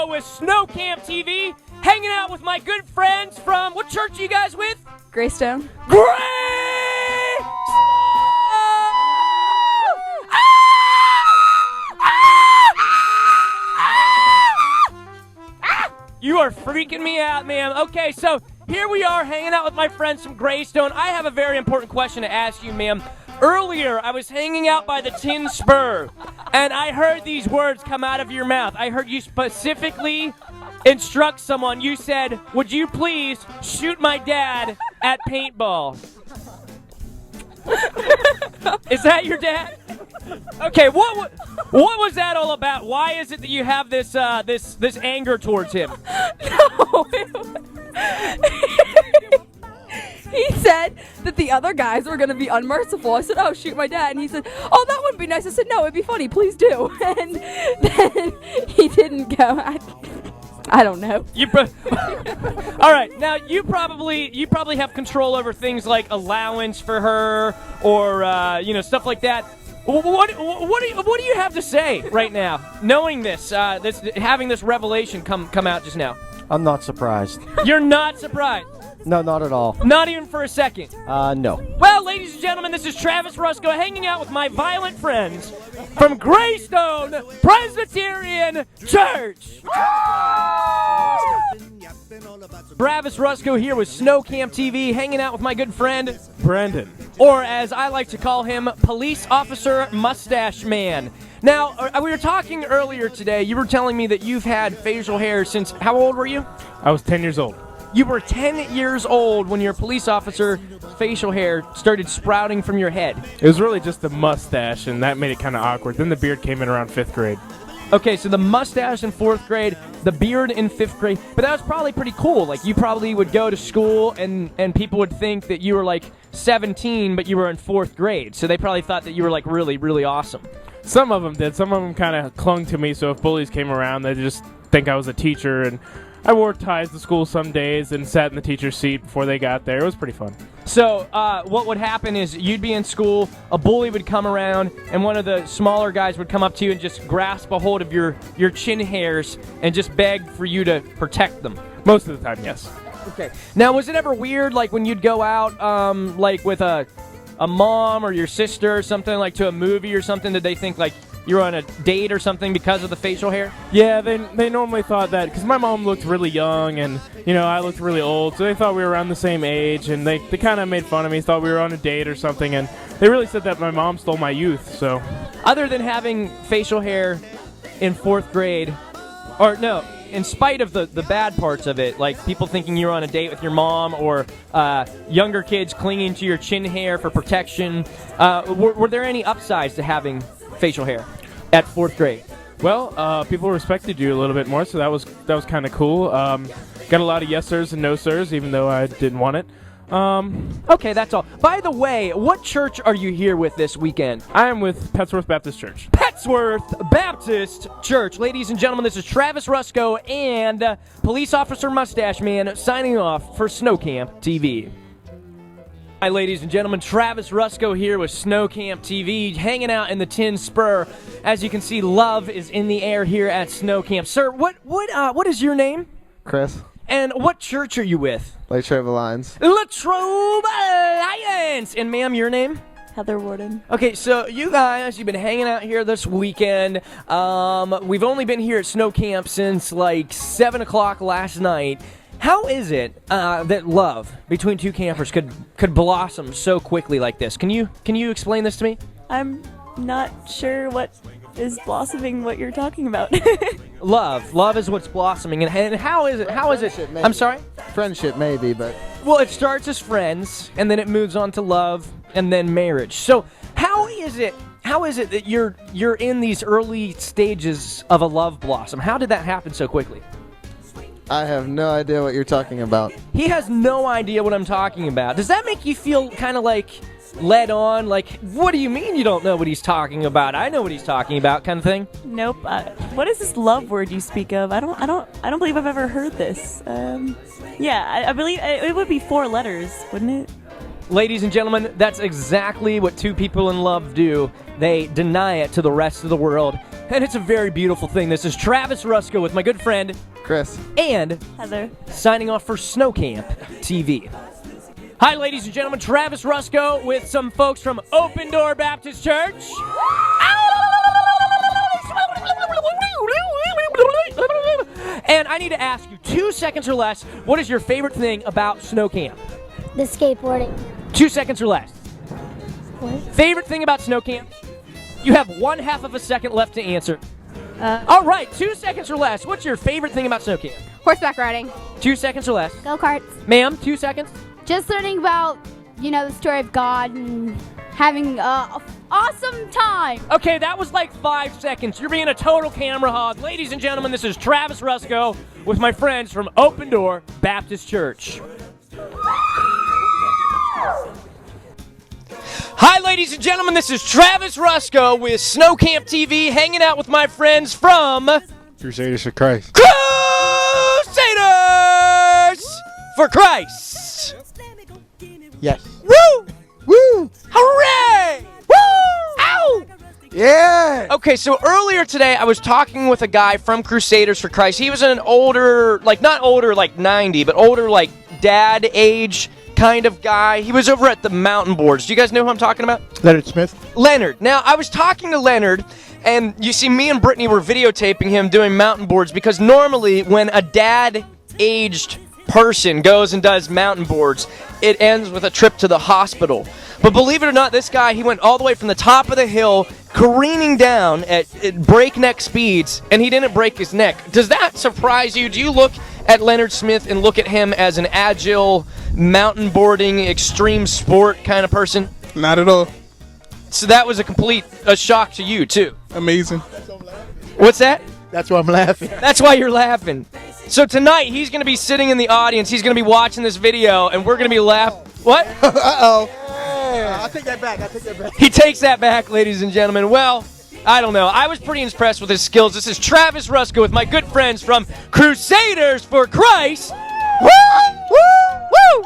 Roscoe with Snow Camp TV, hanging out with my good friends from, what church are you guys with? Greystone. You are freaking me out, ma'am. Okay, so here we are hanging out with my friends from Greystone. I have a very important question to ask you, ma'am. Earlier, I was hanging out by the Tin Spur, and I heard these words come out of your mouth. I heard you specifically instruct someone. You said, "Would you please shoot my dad at paintball?" Is that your dad? Okay, what was that all about? Why is it that you have this this anger towards him? No. He said that the other guys were going to be unmerciful. I said, "Oh, shoot my dad." And he said, "Oh, that wouldn't be nice." I said, "No, it'd be funny. Please do." And then he didn't go. I don't know. All right, now you probably have control over things like allowance for her or stuff like that. What do you have to say right now, knowing this having this revelation come out just now? I'm not surprised. You're not surprised? No, not at all. Not even for a second? No. Well, ladies and gentlemen, this is Travis Roscoe hanging out with my violent friends from Greystone Presbyterian Church. Travis Roscoe here with Snow Camp TV, hanging out with my good friend Brendan. Or as I like to call him, Police Officer Mustache Man. Now, we were talking earlier today. You were telling me that you've had facial hair since, how old were you? I was 10 years old. You were 10 years old when your police officer facial hair started sprouting from your head. It was really just the mustache, and that made it kind of awkward. Then the beard came in around 5th grade. Okay, so the mustache in 4th grade, the beard in 5th grade, but that was probably pretty cool. Like, you probably would go to school, and people would think that you were, like, 17, but you were in 4th grade. So they probably thought that you were, like, really, really awesome. Some of them did. Some of them kind of clung to me, so if bullies came around, they'd just think I was a teacher, and I wore ties to school some days and sat in the teacher's seat before they got there. It was pretty fun. So what would happen is you'd be in school, a bully would come around, and one of the smaller guys would come up to you and just grasp a hold of your chin hairs and just beg for you to protect them. Most of the time, yes. Okay. Now, was it ever weird, like, when you'd go out, like, with a mom or your sister or something, like, to a movie or something, did they think, like, you were on a date or something because of the facial hair? Yeah, they normally thought that, because my mom looked really young and, I looked really old, so they thought we were around the same age, and they kind of made fun of me, thought we were on a date or something, and they really said that my mom stole my youth, so. Other than having facial hair in 4th grade, or no, in spite of the bad parts of it, like people thinking you were on a date with your mom or younger kids clinging to your chin hair for protection, were there any upsides to having facial hair at 4th grade? Well, people respected you a little bit more, so that was kind of cool. Got a lot of yes sirs and no sirs, even though I didn't want it. Okay, that's all. By the way, what church are you here with this weekend? I am with Petsworth Baptist Church. Petsworth Baptist Church. Ladies and gentlemen, this is Travis Roscoe and Police Officer Mustache Man signing off for Snow Camp TV. Hi, ladies and gentlemen, Travis Roscoe here with Snow Camp TV, hanging out in the Tin Spur. As you can see, love is in the air here at Snow Camp. Sir, what is your name? Chris. And what church are you with? Latrobe Alliance. Latrobe Alliance! And ma'am, your name? Heather Warden. Okay, so you guys, you've been hanging out here this weekend. We've only been here at Snow Camp since like 7 o'clock last night. How is it that love between two campers could blossom so quickly like this? Can you explain this to me? I'm not sure what is blossoming what you're talking about. Love is what's blossoming, and how is it? I'm sorry. Friendship, maybe, but Well, it starts as friends, and then it moves on to love, and then marriage. So, how is it that you're in these early stages of a love blossom? How did that happen so quickly? I have no idea what you're talking about. He has no idea what I'm talking about. Does that make you feel kind of like led on? Like, what do you mean you don't know what he's talking about? I know what he's talking about, kind of thing. Nope. What is this love word you speak of? I don't believe I've ever heard this. Yeah, I believe it would be 4 letters, wouldn't it? Ladies and gentlemen, that's exactly what two people in love do. They deny it to the rest of the world. and it's a very beautiful thing. This is Travis Rusko with my good friend Chris. and Heather. signing off for Snow Camp TV. Hi, ladies and gentlemen. Travis Rusko with some folks from Open Door Baptist Church. And I need to ask you, 2 seconds or less, what is your favorite thing about Snow Camp? The skateboarding. 2 seconds or less. What? Favorite thing about Snow Camp? You have 1/2 of a second left to answer. All right, 2 seconds or less. What's your favorite thing about Snow Camp? Horseback riding. 2 seconds or less. Go-karts. Ma'am, 2 seconds. Just learning about, the story of God and having an awesome time. Okay, that was like 5 seconds. You're being a total camera hog. Ladies and gentlemen, this is Travis Rusko with my friends from Open Door Baptist Church. Hi, ladies and gentlemen, this is Travis Rusko with Snow Camp TV, hanging out with my friends from Crusaders for Christ. Crusaders for Christ. Yes. Woo! Woo! Hooray! Woo! Ow! Yeah! Okay, so earlier today I was talking with a guy from Crusaders for Christ. He was an older, not older like 90, but older like dad age kind of guy. He was over at the mountain boards. Do you guys know who I'm talking about? Leonard Smith. Leonard. Now, I was talking to Leonard, and you see, me and Brittany were videotaping him doing mountain boards because normally when a dad-aged person goes and does mountain boards, it ends with a trip to the hospital. But believe it or not, this guy, he went all the way from the top of the hill, careening down at breakneck speeds, and he didn't break his neck. Does that surprise you? Do you look at Leonard Smith and look at him as an agile, mountain boarding, extreme sport kind of person? Not at all. So that was a shock to you, too. Amazing. What's that? That's why I'm laughing. That's why you're laughing. So tonight, he's going to be sitting in the audience. He's going to be watching this video, and we're going to be laughing. What? Uh-oh. I'll take that back. He takes that back, ladies and gentlemen. Well, I don't know. I was pretty impressed with his skills. This is Travis Rusko with my good friends from Crusaders for Christ. Woo! Woo! Woo! Woo!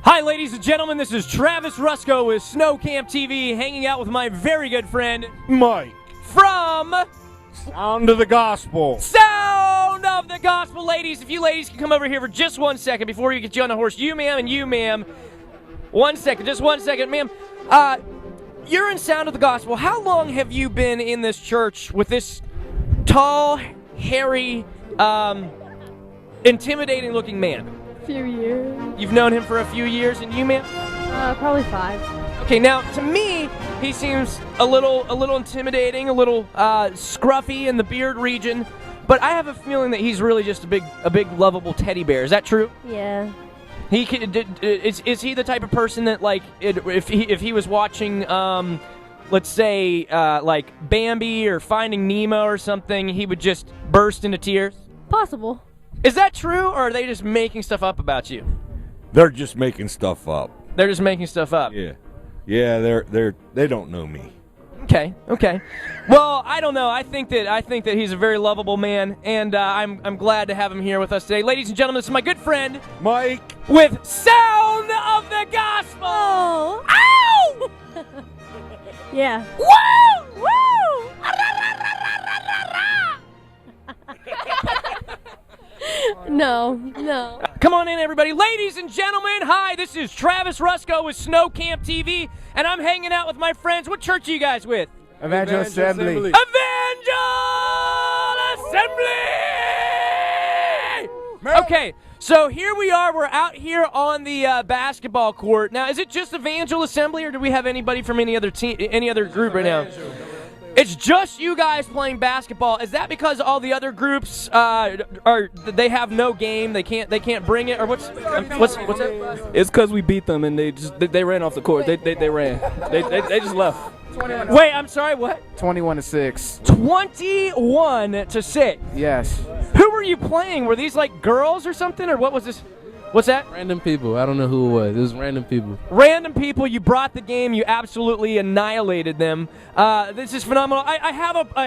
Hi, ladies and gentlemen. This is Travis Rusko with Snow Camp TV, hanging out with my very good friend Mike. from Sound of the gospel. Sound of the Gospel. Ladies, if you ladies can come over here for just 1 second before you get you on the horse. You, ma'am, and you, ma'am. 1 second, just 1 second, ma'am. You're in Sound of the Gospel. How long have you been in this church with this tall, hairy, intimidating-looking man? Few years. You've known him for a few years, and you, ma'am? Probably 5. Okay, now to me, he seems a little intimidating, a little scruffy in the beard region, but I have a feeling that he's really just a big lovable teddy bear. Is that true? Yeah. Is he the type of person that if he was watching let's say like Bambi or Finding Nemo or something, he would just burst into tears? Possible. Is that true, or are they just making stuff up about you? They're just making stuff up. They're just making stuff up. Yeah. They don't know me. Okay. Well, I don't know. I think that he's a very lovable man, and I'm glad to have him here with us today, ladies and gentlemen. This is my good friend Mike. with Sound of the Gospel. Ow! Yeah. Woo! Woo! No. Come on in, everybody. Ladies and gentlemen, hi, this is Travis Rusko with Snow Camp TV, and I'm hanging out with my friends. What church are you guys with? Evangel Assembly. Evangel Assembly! Okay, so here we are. We're out here on the basketball court. Now, is it just Evangel Assembly, or do we have anybody from any other team, any other group right now? It's just you guys playing basketball. Is that because all the other groups they have no game? They can't bring it, or what's that? It's because we beat them and they ran off the court. They ran. They just left. Wait, I'm sorry. What? 21-6. 21-6. Yes. Who were you playing? Were these like girls or something, or what was this? What's that? Random people. I don't know who it was. It was random people. Random people, you brought the game, you absolutely annihilated them. This is phenomenal. I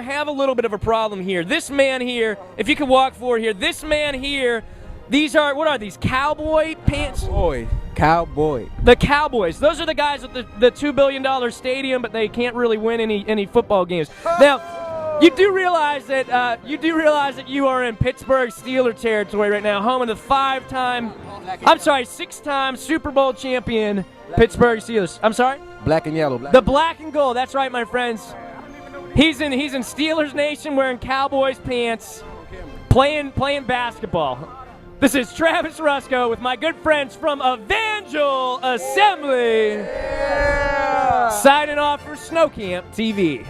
have a little bit of a problem here. This man here, if you could walk forward here, this man here, what are these, cowboy pants? Cowboy. The Cowboys. Those are the guys at the $2 billion stadium, but they can't really win any football games. Now, you do realize that you are in Pittsburgh Steeler territory right now, home of the six-time Super Bowl champion Pittsburgh Steelers. I'm sorry? Black and yellow. The black and gold. That's right, my friends. He's in Steelers Nation wearing Cowboys pants, playing basketball. This is Travis Rusco with my good friends from Evangel Assembly. Signing off for Snow Camp TV.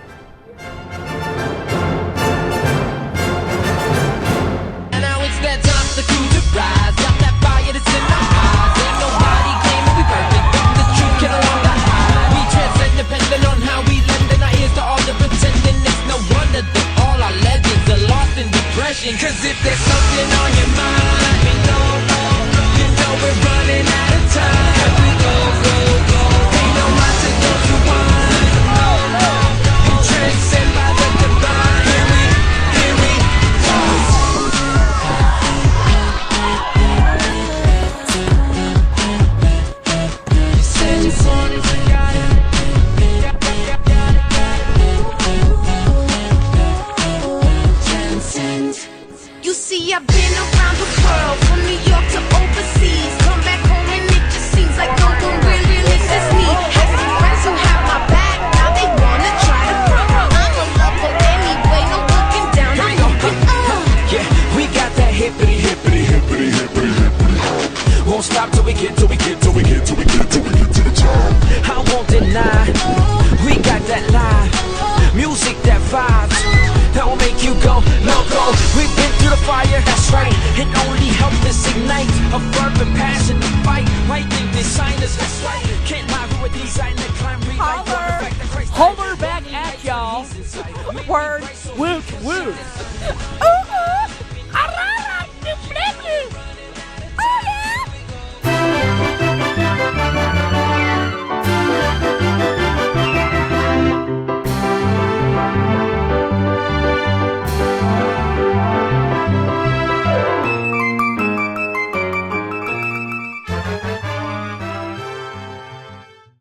And now it's that time for the crew to rise. Got that fire that's in our eyes. Ain't nobody came and we perfect. From the truth, get along the high. We transcend depending on how we lend. And our ears to all the pretending. It's no wonder that all our legends are lost in depression. Cause if there's something on your mind, let me know. You know we're running out of time. Here we go. Ain't no mind to go to one. You transcend by the divine. Here we go. You see, I've been around the world, from New York to overseas. Come back home and it just seems like no one really listens me. Had some friends who have my back, now they wanna try to front. I'm a local anyway, no looking down, I'm looking up. Yeah, we got that hippity. Won't stop till we get to the top. I won't deny, we got that live music, that vibes that will make you go loco. We've been through the fire, that's right. It only helps us ignite a fervent passion to fight. Right thing designers, that's right. Can't lie with a designer, climb, rewrite. Holler back at y'all. Word. Woot.